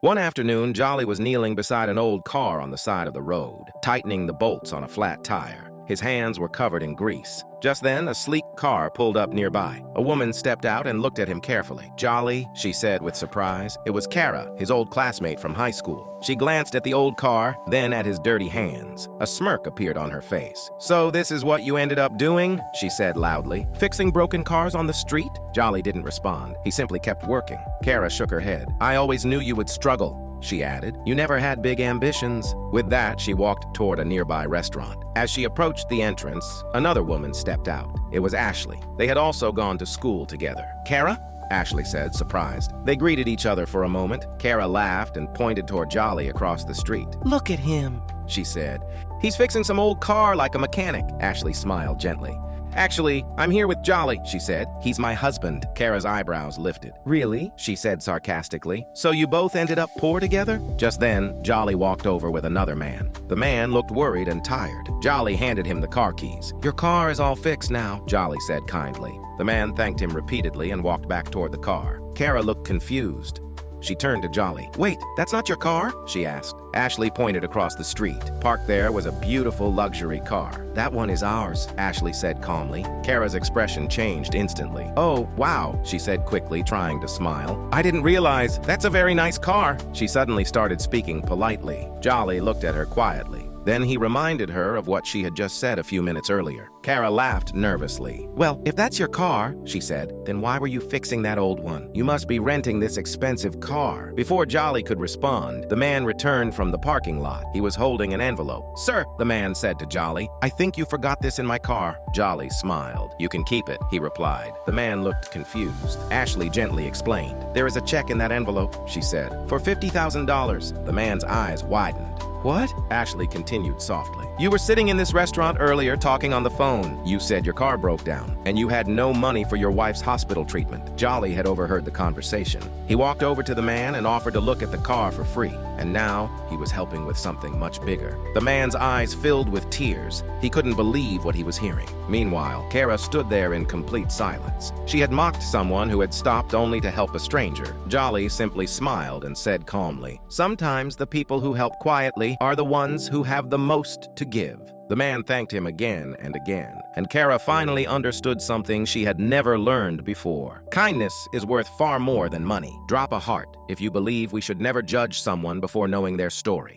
One afternoon, Jolly was kneeling beside an old car on the side of the road, tightening the bolts on a flat tire. His hands were covered in grease. Just then, a sleek car pulled up nearby. A woman stepped out and looked at him carefully. "Jolly," she said with surprise. It was Kara, his old classmate from high school. She glanced at the old car, then at his dirty hands. A smirk appeared on her face. "So this is what you ended up doing?" she said loudly. "Fixing broken cars on the street?" Jolly didn't respond. He simply kept working. Kara shook her head. "I always knew you would struggle," she added. "You never had big ambitions." With that, she walked toward a nearby restaurant. As she approached the entrance, another woman stepped out. It was Ashley. They had also gone to school together. "Kara?" Ashley said, surprised. They greeted each other for a moment. Kara laughed and pointed toward Jolly across the street. "Look at him," she said. "He's fixing some old car like a mechanic." Ashley smiled gently. "Actually, I'm here with Jolly," she said. "He's my husband." Kara's eyebrows lifted. "Really?" she said sarcastically. "So you both ended up poor together?" Just then, Jolly walked over with another man. The man looked worried and tired. Jolly handed him the car keys. "Your car is all fixed now," Jolly said kindly. The man thanked him repeatedly and walked back toward the car. Kara looked confused. She turned to Jolly. "Wait, that's not your car?" she asked. Ashley pointed across the street. Parked there was a beautiful luxury car. "That one is ours," Ashley said calmly. Kara's expression changed instantly. "Oh, wow," she said quickly, trying to smile. "I didn't realize. That's a very nice car." She suddenly started speaking politely. Jolly looked at her quietly. Then he reminded her of what she had just said a few minutes earlier. Kara laughed nervously. "Well, if that's your car," she said, "then why were you fixing that old one? You must be renting this expensive car." Before Jolly could respond, the man returned from the parking lot. He was holding an envelope. "Sir," the man said to Jolly, "I think you forgot this in my car." Jolly smiled. "You can keep it," he replied. The man looked confused. Ashley gently explained. "There is a check in that envelope," she said, "for $50,000. The man's eyes widened. "What?" Ashley continued softly. "You were sitting in this restaurant earlier talking on the phone. You said your car broke down, and you had no money for your wife's hospital treatment." Jolly had overheard the conversation. He walked over to the man and offered to look at the car for free. And now, he was helping with something much bigger. The man's eyes filled with tears. He couldn't believe what he was hearing. Meanwhile, Kara stood there in complete silence. She had mocked someone who had stopped only to help a stranger. Jolly simply smiled and said calmly, "Sometimes the people who help quietly are the ones who have the most to give." The man thanked him again and again, and Kara finally understood something she had never learned before. Kindness is worth far more than money. Drop a heart if you believe we should never judge someone before knowing their story.